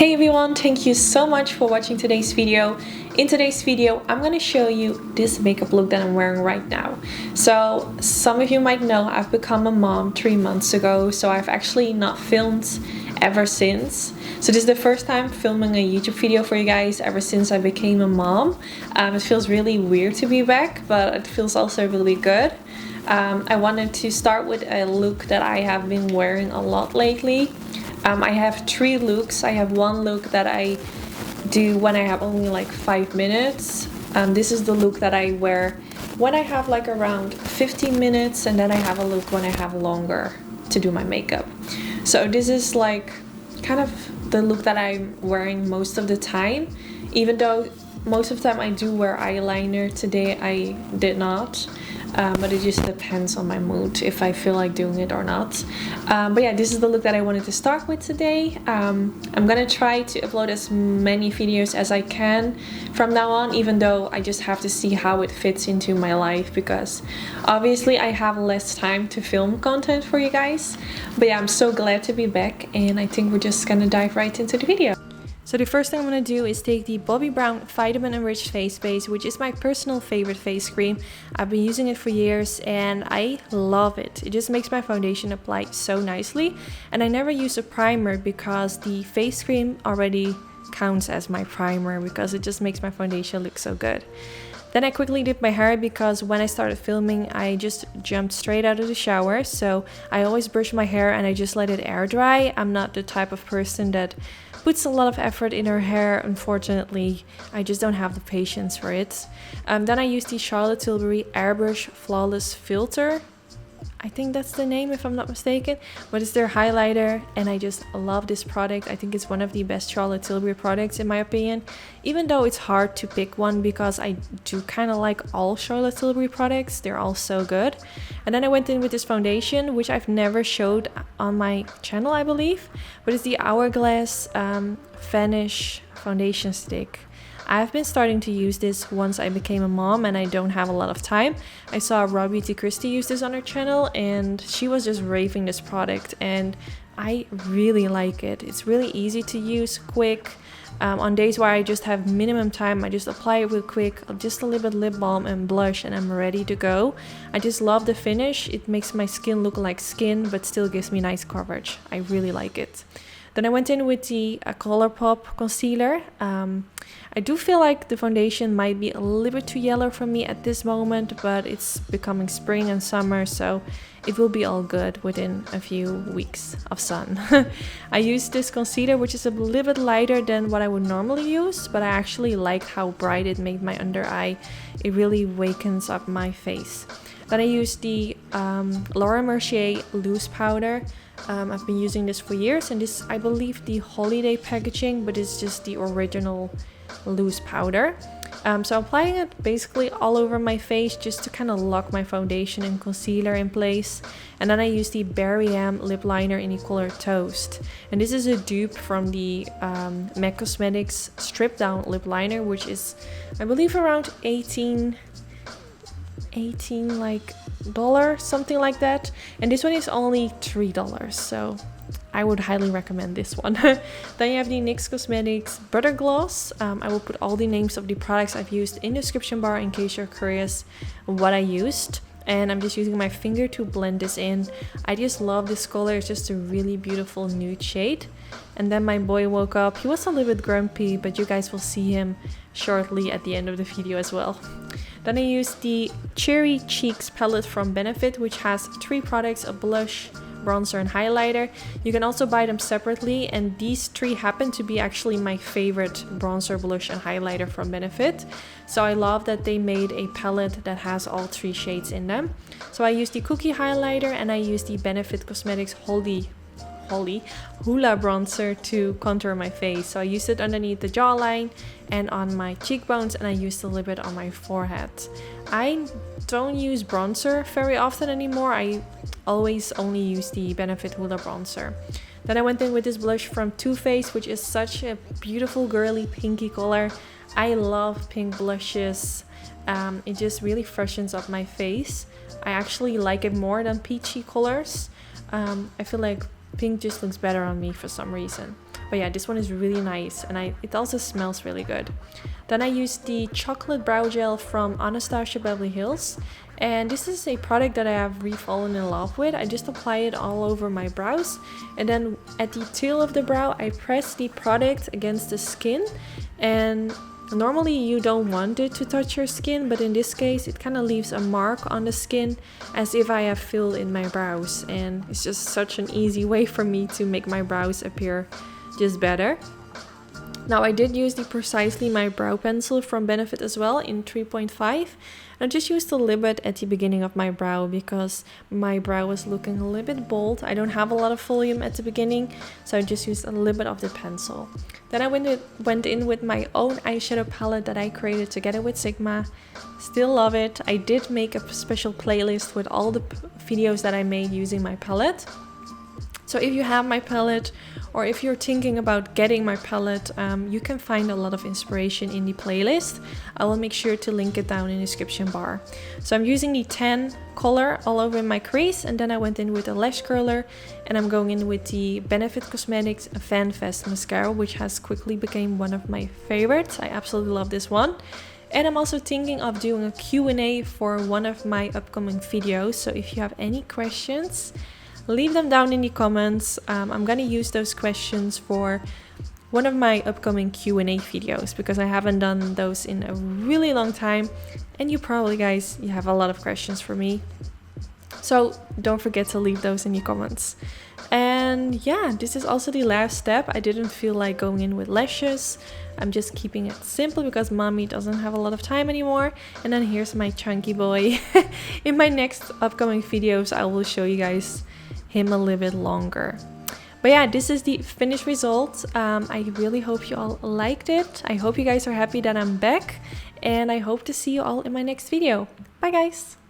Hey everyone, thank you so much for watching today's video. In today's video, I'm gonna show you this makeup look that I'm wearing right now. So some of you might know I've become a mom 3 months ago, so I've actually not filmed ever since. So this is the first time filming a YouTube video for you guys ever since I became a mom. It feels really weird to be back, but it feels also really good. I wanted to start with a look that I have been wearing a lot lately. I have 3 looks. I have one look that I do when I have only like 5 minutes. This is the look that I wear when I have like around 15 minutes, and then I have a look when I have longer to do my makeup. So this is like kind of the look that I'm wearing most of the time, even though most of the time I do wear eyeliner. Today I did not. But it just depends on my mood if I feel like doing it or not. But yeah, this is the look that I wanted to start with today. I'm gonna try to upload as many videos as I can from now on, even though I just have to see how it fits into my life, because obviously I have less time to film content for you guys. But yeah, I'm so glad to be back, and I think we're just gonna dive right into the video. So the first thing I'm going to do is take the Bobbi Brown Vitamin Enriched Face Base, which is my personal favorite face cream. I've been using it for years and I love it. It just makes my foundation apply so nicely. And I never use a primer because the face cream already counts as my primer, because it just makes my foundation look so good. Then I quickly dip my hair because when I started filming, I just jumped straight out of the shower. So I always brush my hair and I just let it air dry. I'm not the type of person that puts a lot of effort in her hair. Unfortunately, I just don't have the patience for it. Then I use the Charlotte Tilbury Airbrush Flawless Filter. I think that's the name if I'm not mistaken, but it's their highlighter, and I just love this product. I think it's one of the best Charlotte Tilbury products in my opinion, even though it's hard to pick one because I do kind of like all Charlotte Tilbury products. They're all so good. And then I went in with this foundation, which I've never showed on my channel, I believe, but it's the Hourglass Vanish foundation stick. I've been starting to use this once I became a mom and I don't have a lot of time. I saw Robbie T. Christie use this on her channel and she was just raving this product, and I really like it. It's really easy to use, quick. On days where I just have minimum time, I just apply it real quick, just a little bit lip balm and blush, and I'm ready to go. I just love the finish. It makes my skin look like skin but still gives me nice coverage. I really like it. Then I went in with the Colourpop concealer. I do feel like the foundation might be a little bit too yellow for me at this moment, but it's becoming spring and summer, so it will be all good within a few weeks of sun. I used this concealer, which is a little bit lighter than what I would normally use, but I actually liked how bright it made my under eye. It really wakens up my face. Then I used the Laura Mercier loose powder. I've been using this for years, and this, I believe, the holiday packaging, but it's just the original loose powder. So I'm applying it basically all over my face just to kind of lock my foundation and concealer in place. And then I use the Berry M lip liner in the color Toast. And this is a dupe from the Nyx Cosmetics Strip Down lip liner, which is, I believe, around $18 like dollars, something like that. And this one is only $3, so I would highly recommend this one. Then you have the Nyx Cosmetics Buttergloss. I will put all the names of the products I've used in the description bar in case you're curious what I used. And I'm just using my finger to blend this in. I just love this color. It's just a really beautiful nude shade. And then my boy woke up. He was a little bit grumpy, but you guys will see him shortly at the end of the video as well. Then I used the Cherry Cheeks palette from Benefit, which has 3 products: a blush, bronzer and highlighter. You can also buy them separately, and these 3 happen to be actually my favorite bronzer, blush and highlighter from Benefit. So I love that they made a palette that has all 3 shades in them. So I used the Cookie highlighter, and I used the Benefit Cosmetics Hoolah bronzer to contour my face. So I used it underneath the jawline and on my cheekbones, and I used a little bit on my forehead. I don't use bronzer very often anymore. I always only use the Benefit Hoolah bronzer. Then I went in with this blush from Too Faced, which is such a beautiful girly pinky color. I love pink blushes. It just really freshens up my face. I actually like it more than peachy colors. I feel like pink just looks better on me for some reason. But yeah, this one is really nice, and it also smells really good. Then I used the chocolate brow gel from Anastasia Beverly Hills, and this is a product that I have re-fallen in love with. I just apply it all over my brows, and then at the tail of the brow I press the product against the skin. And normally you don't want it to touch your skin, but in this case it kind of leaves a mark on the skin as if I have filled in my brows, and it's just such an easy way for me to make my brows appear just better. Now I did use the Precisely My Brow Pencil from Benefit as well in 3.5. I just used a little bit at the beginning of my brow because my brow was looking a little bit bold. I don't have a lot of volume at the beginning, so I just used a little bit of the pencil. Then I went in with my own eyeshadow palette that I created together with Sigma. Still love it. I did make a special playlist with all the videos that I made using my palette. So if you have my palette, or if you're thinking about getting my palette, you can find a lot of inspiration in the playlist. I will make sure to link it down in the description bar. So I'm using the tan color all over my crease, and then I went in with a lash curler, and I'm going in with the Benefit Cosmetics Fanfest mascara, which has quickly become one of my favorites. I absolutely love this one. And I'm also thinking of doing a Q&A for one of my upcoming videos. So if you have any questions, leave them down in the comments. I'm gonna use those questions for one of my upcoming Q&A videos because I haven't done those in a really long time, and you probably guys, you have a lot of questions for me. So don't forget to leave those in the comments. And yeah, this is also the last step. I didn't feel like going in with lashes. I'm just keeping it simple because mommy doesn't have a lot of time anymore. And then here's my chunky boy. In my next upcoming videos, I will show you guys him a little bit longer. But yeah, this is the finished result. I really hope you all liked it. I hope you guys are happy that I'm back, and I hope to see you all in my next video. Bye guys!